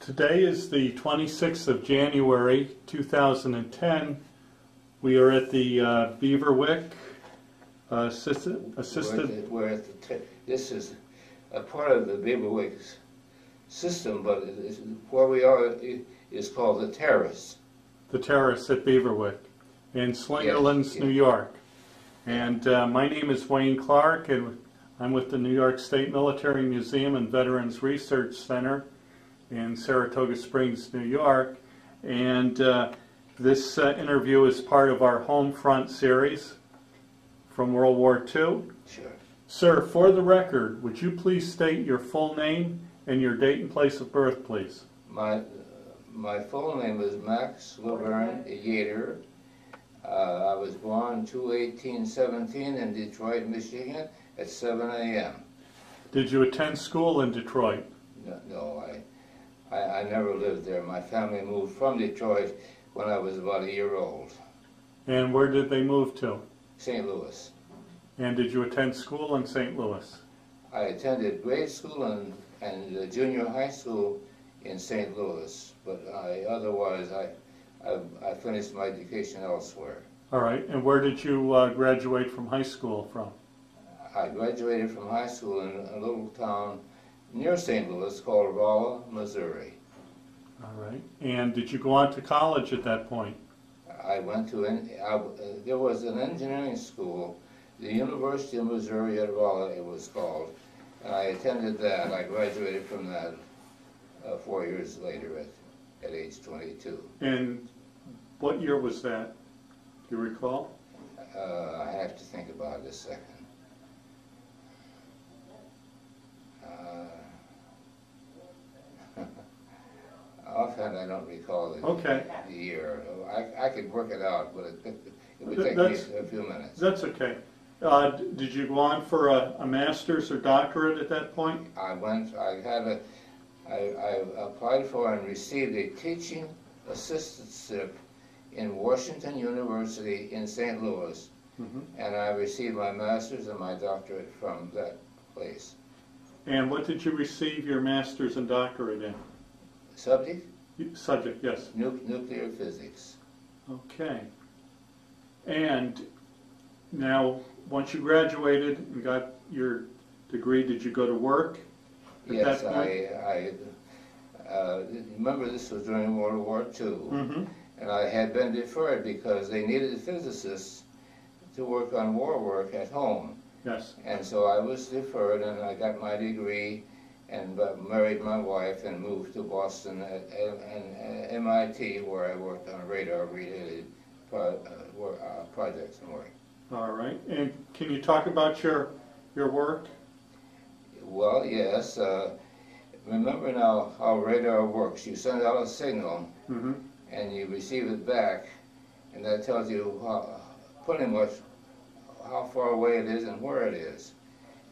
Today is the 26th of January 2010. We are at the Beaverwick assisted. This is a part of the Beaverwick system, but where we are is called the Terrace. The Terrace at Beaverwick in Slingerlands, New York. And my name is Wayne Clark, and I'm with the New York State Military Museum and Veterans Research Center in Saratoga Springs, New York. And this interview is part of our Home Front series from World War II. Sure. Sir, for the record, would you please state your full name and your date and place of birth, please? My full name is Max Laverne Yeater. I was born 2/18/17 in Detroit, Michigan at 7 a.m. Did you attend school in Detroit? No, I never lived there. My family moved from Detroit when I was about a year old. And where did they move to? St. Louis. And did you attend school in St. Louis? I attended grade school and junior high school in St. Louis, but otherwise I finished my education elsewhere. All right. And where did you graduate from high school from? I graduated from high school in a little town near St. Louis called Naval, Missouri. All right. And did you go on to college at that point? I went to, there was an engineering school, the University of Missouri at Naval, it was called, and I attended that. I graduated from that 4 years later at age 22. And what year was that? Do you recall? I have to think about it a second. Offhand, I don't recall the year. I could work it out, but it would take me a few minutes. That's okay. Did you go on for a master's or doctorate at that point? I applied for and received a teaching assistantship in Washington University in St. Louis, and I received my master's and my doctorate from that place. And what did you receive your master's and doctorate in? Subject? Subject, yes. Nuclear physics. Okay. And now, once you graduated and got your degree, did you go to work at yes, that point? I remember this was during World War II, and I had been deferred because they needed physicists to work on war work at home. Yes. And so I was deferred, and I got my degree and married my wife and moved to Boston at MIT, where I worked on radar-related projects and work. All right. And can you talk about your work? Well, yes. Remember now how radar works. You send out a signal, and you receive it back, and that tells you pretty much how far away it is and where it is.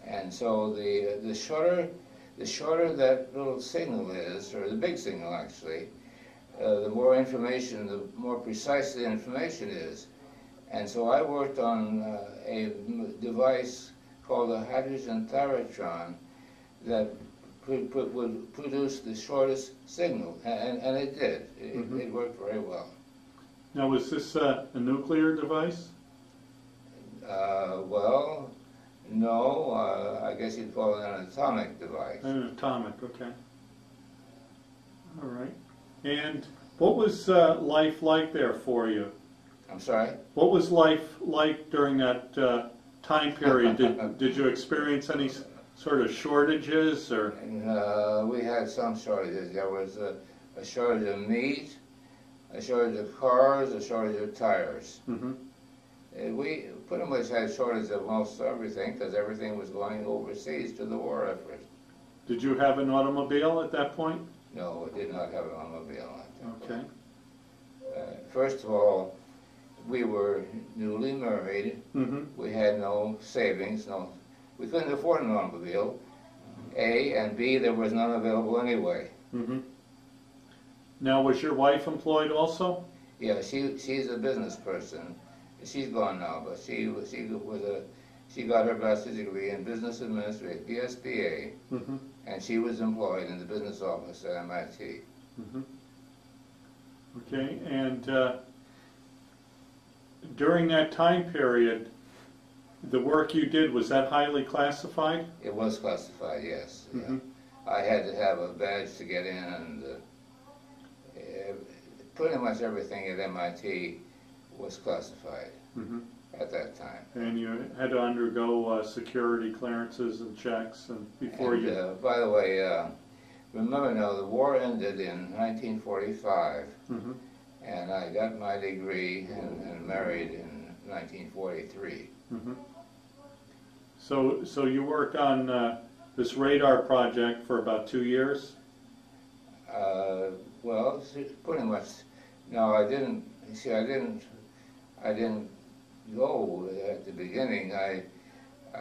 And so the shorter that little signal is, or the big signal actually, the more information, the more precise the information is. And so I worked on a device called a hydrogen thyratron that would produce the shortest signal, and it did. It worked very well. Now, was this a nuclear device? Well, no, I guess you'd call it an atomic device. An atomic, okay. All right. And what was life like there for you? I'm sorry? What was life like during that time period? Did you experience any sort of shortages? Or? We had some shortages. There was a shortage of meat, a shortage of cars, a shortage of tires. We pretty much had shortage of most everything because everything was going overseas to the war effort. Did you have an automobile at that point? No, we did not have an automobile at that point. Okay. First of all, we were newly married. We had no savings. We couldn't afford an automobile. A, and B, there was none available anyway. Now, was your wife employed also? Yeah, she's a business person. She's gone now, but she got her bachelor's degree in business administration, BSBA, and she was employed in the business office at MIT. Mm-hmm. Okay, and during that time period, the work you did, was that highly classified? It was classified, yes. Mm-hmm. Yeah. I had to have a badge to get in, and pretty much everything at MIT was classified at that time. And you had to undergo security clearances and checks and before you... By the way, remember now, the war ended in 1945, and I got my degree and married in 1943. So you worked on this radar project for about 2 years? Well, pretty much. No, I didn't. See, I didn't go at the beginning. I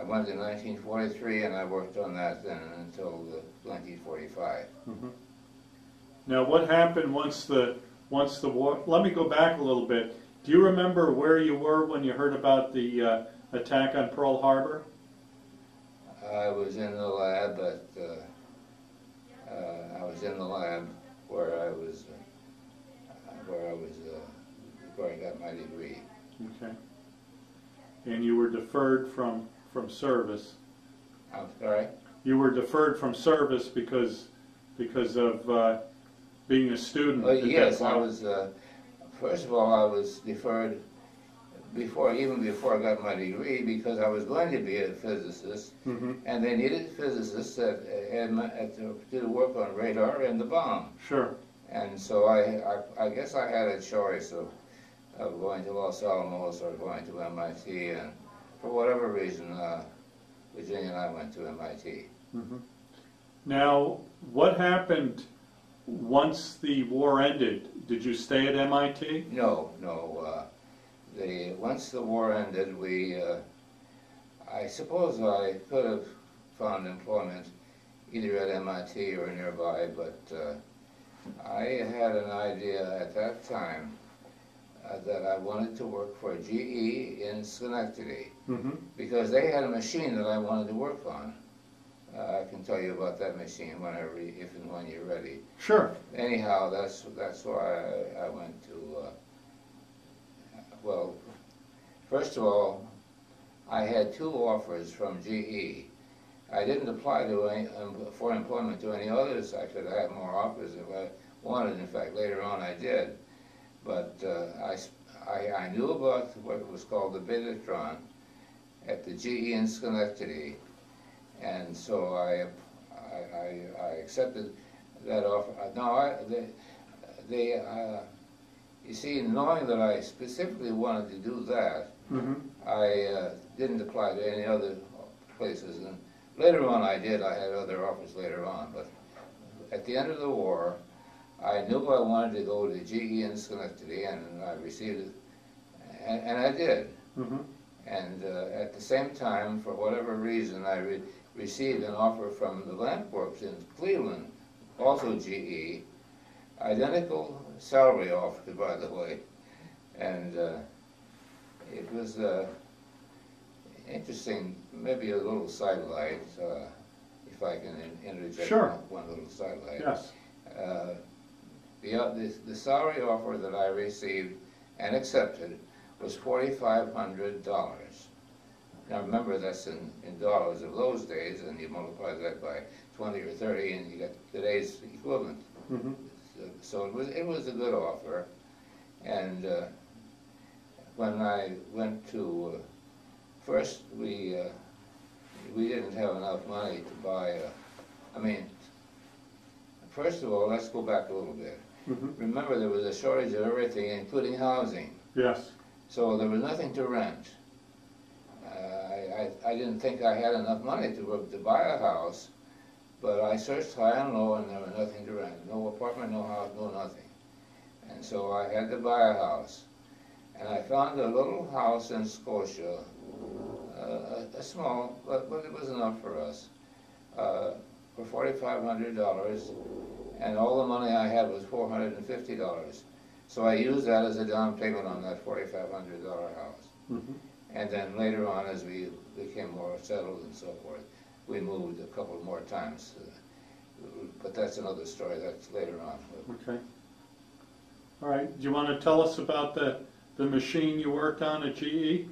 went in 1943, and I worked on that then until 1945. Now, what happened once the war? Let me go back a little bit. Do you remember where you were when you heard about the attack on Pearl Harbor? I was in the lab where I got my degree. Okay. And you were deferred from service. I'm sorry? You were deferred from service because of being a student. Yes, I was. First of all, I was deferred even before I got my degree, because I was going to be a physicist, and they needed physicists to do the work on radar and the bomb. Sure. And so I guess I had a choice of going to Los Alamos or going to MIT, and for whatever reason, Virginia and I went to MIT. Now, what happened once the war ended? Did you stay at MIT? No. Once the war ended, I suppose I could have found employment either at MIT or nearby, but I had an idea at that time that I wanted to work for GE in Schenectady, because they had a machine that I wanted to work on. I can tell you about that machine if and when you're ready. Sure. Anyhow, that's why I went to. Well, first of all, I had 2 offers from GE. I didn't apply for employment to any others. I could have more offers if I wanted. In fact, later on I did. But I knew about what was called the Betatron at the GE in Schenectady, and so I accepted that offer. Now, you see, knowing that I specifically wanted to do that, I didn't apply to any other places. And later on I did. I had other offers later on. But at the end of the war, I knew I wanted to go to GE in Schenectady, and I received it. And I did. And at the same time, for whatever reason, I received an offer from the Lamp Works in Cleveland, also GE, identical salary offer, by the way. And it was interesting, maybe a little sidelight, if I can interject one little sidelight. Yes. The salary offer that I received and accepted was $4,500. Now remember, that's in dollars of those days, and you multiply that by 20 or 30, and you get today's equivalent. So it was a good offer. And when I went to first, we didn't have enough money to buy. First of all, let's go back a little bit. Remember, there was a shortage of everything, including housing. Yes. So there was nothing to rent. I didn't think I had enough money to buy a house, but I searched high and low, and there was nothing to rent. No apartment, no house, no nothing. And so I had to buy a house. And I found a little house in Scotia, a small, but it was enough for us, for $4,500, and all the money I had was $450. So I used that as a down payment on that $4,500 house. And then later on, as we became more settled and so forth, we moved a couple more times. but that's another story. That's later on. Okay. All right. Do you want to tell us about the machine you worked on at GE?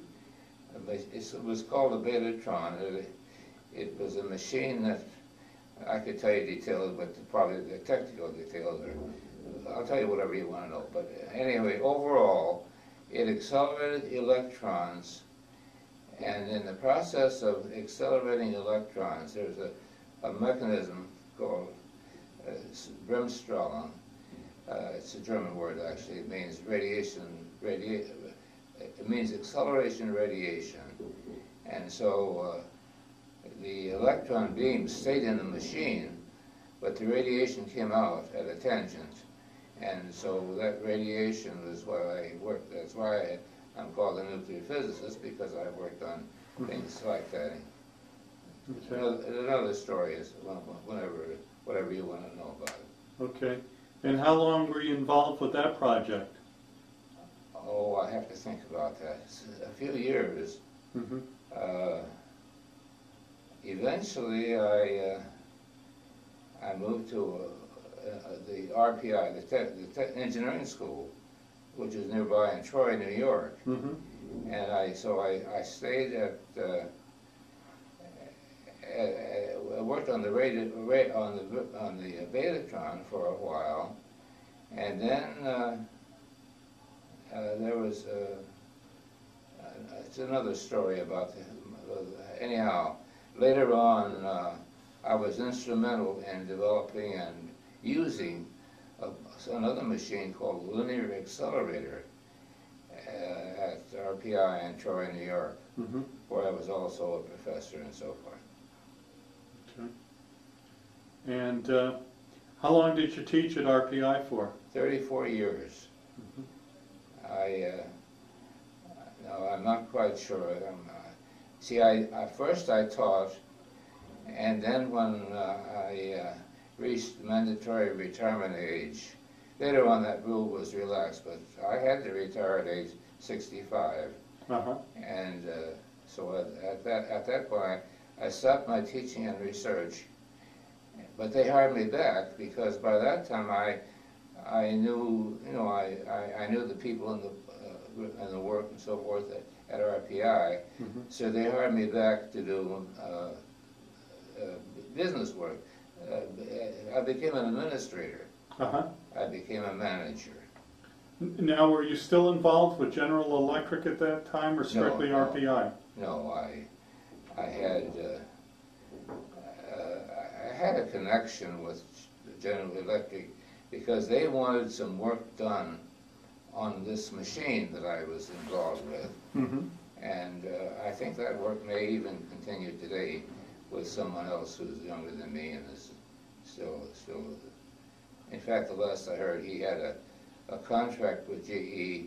It was called a Betatron. It was a machine that I could tell you details, but probably the technical details are, I'll tell you whatever you want to know. But anyway, overall, it accelerated electrons, and in the process of accelerating electrons, there's a mechanism called Bremsstrahlung. It's a German word, actually. It means it means acceleration radiation. And so the electron beam stayed in the machine, but the radiation came out at a tangent. And so that radiation was what I worked. That's why I'm called a nuclear physicist, because I worked on things like that. Okay. Another story is whatever you want to know about it. Okay. And how long were you involved with that project? Oh, I have to think about that. It's a few years. Mm-hmm. Eventually, I moved to the RPI, the engineering school, which is nearby in Troy, New York. Mm-hmm. And I stayed I worked on the Betatron for a while, and then there was it's another story about anyhow. Later on, I was instrumental in developing and using another machine called linear accelerator at RPI in Troy, New York, Mm-hmm. where I was also a professor and so forth. Okay. And how long did you teach at RPI for? 34 years. Mm-hmm. No, I'm not quite sure. See, at first I taught, and then when I reached mandatory retirement age, later on that rule was relaxed, but I had to retire at age 65. Uh-huh. And so at that point, I stopped my teaching and research, but they hired me back because by that time I knew, I knew the people in the work and so forth at RPI, Mm-hmm. so they hired me back to do business work. I became an administrator. Uh-huh. I became a manager. Now, were you still involved with General Electric at that time, or strictly No. RPI? No, I had a connection with General Electric because they wanted some work done on this machine that I was involved with. Mm-hmm. And I think that work may even continue today with someone else who's younger than me and is still. In fact, the last I heard, he had a contract with GE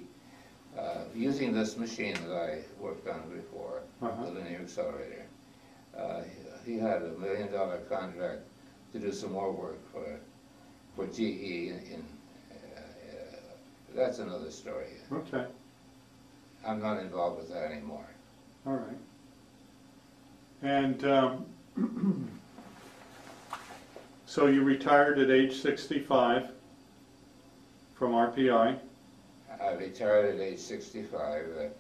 using this machine that I worked on before, Uh-huh. the linear accelerator. He had $1 million contract to do some more work for GE. That's another story. Okay. I'm not involved with that anymore. All right. And so you retired at age 65 from RPI. I retired at age 65.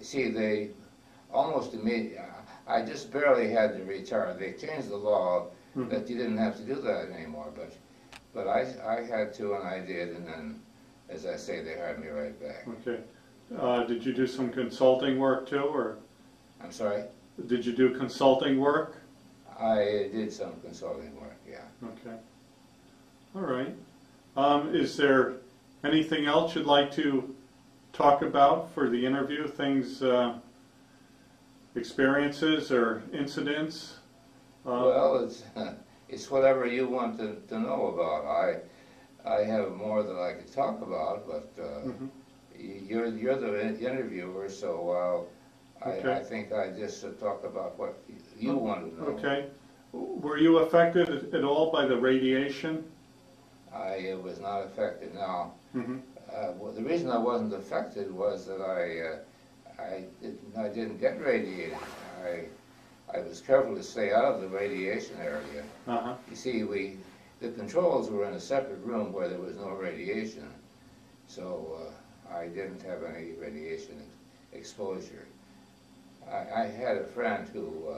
See, they almost immediately, I just barely had to retire. They changed the law that you didn't have to do that anymore, but I had to, and I did, and then, as I say, they hired me right back. Okay. Did you do some consulting work too, or I'm sorry? did you do consulting work? I did some consulting work, yeah. Okay. All right. Is there anything else you'd like to talk about for the interview? Things, experiences or incidents? Well, it's whatever you want to know about. I have more that I could talk about, but you're the interviewer, so Okay. I think I just talk about what you want to know. Okay. Were you affected at all by the radiation? I was not affected. Now, Mm-hmm. well, the reason I wasn't affected was that I didn't get radiated. I was careful to stay out of the radiation area. Uh-huh. You see, the controls were in a separate room where there was no radiation, so I didn't have any radiation exposure. I had a friend who,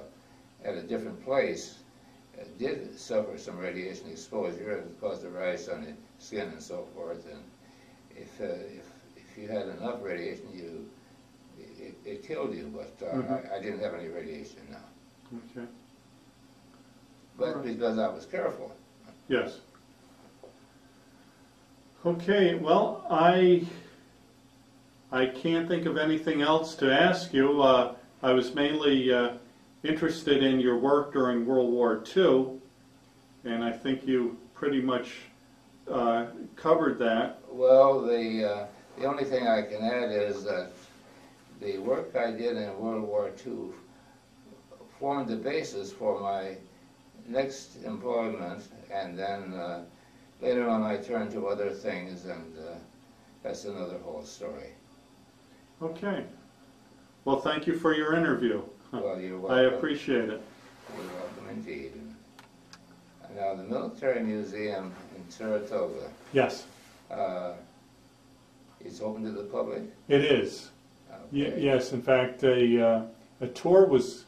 at a different place, did suffer some radiation exposure, and it caused a rash on his skin and so forth. And if you had enough radiation, it killed you. But I didn't have any radiation now. Okay. But right. Because I was careful. Yes. Okay. Well, I can't think of anything else to ask you. I was mainly interested in your work during World War II, and I think you pretty much covered that. Well, the only thing I can add is that the work I did in World War II formed the basis for my next employment, and then later on I turned to other things, and that's another whole story. Okay. Well, thank you for your interview. Well, you're welcome. I appreciate it. You're welcome indeed. Now, the Military Museum in Saratoga, Yes, it's open to the public? it is. Okay. Yes, in fact, a tour was,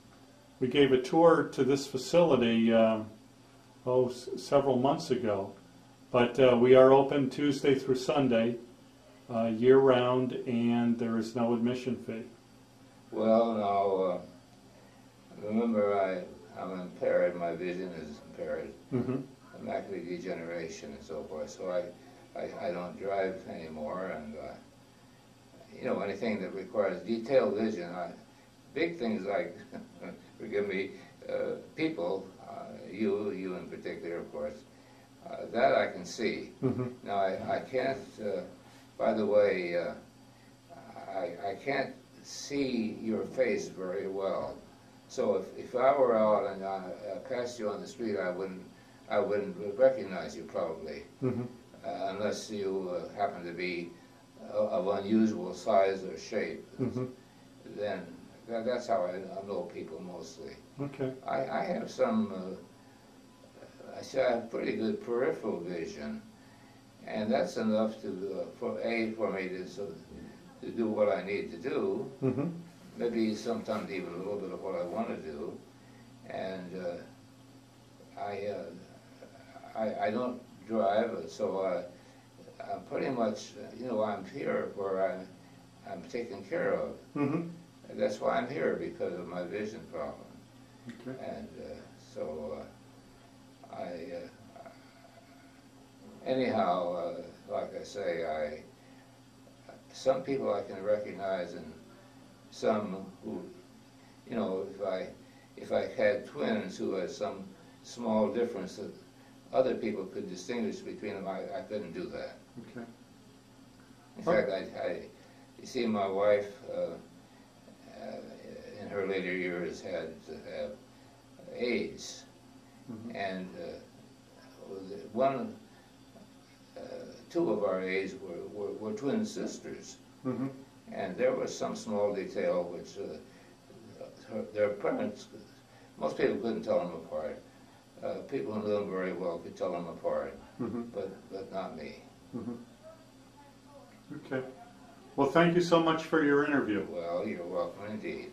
we gave a tour to this facility, several months ago. But we are open Tuesday through Sunday, year-round, and there is no admission fee. Well, now, remember I'm impaired, my vision is impaired, macular degeneration and so forth, so I don't drive anymore, and you know, anything that requires detailed vision, big things like, forgive me, people, you in particular, of course, that I can see. Now, I can't, by the way, I can't see your face very well. So if I were out and I passed you on the street, I wouldn't recognize you probably, unless you happen to be of unusual size or shape. Then that's how I know people mostly. Okay. I have some, I have pretty good peripheral vision, and that's enough to for me to do what I need to do. Maybe sometimes even a little bit of what I want to do, and I don't drive, so I'm pretty much, you know, I'm here where I'm taken care of. And that's why I'm here, because of my vision problem. Okay. And so anyhow, like I say, some people I can recognize, and some who, you know, if I had twins who had some small difference that other people could distinguish between them, I couldn't do that. Okay. In fact, you see, my wife in her later years had to have AIDS, and two of our AIDS were twin sisters. And there was some small detail which their parents, most people couldn't tell them apart. People who knew them very well could tell them apart, but not me. Okay. Well, thank you so much for your interview. Well, you're welcome indeed.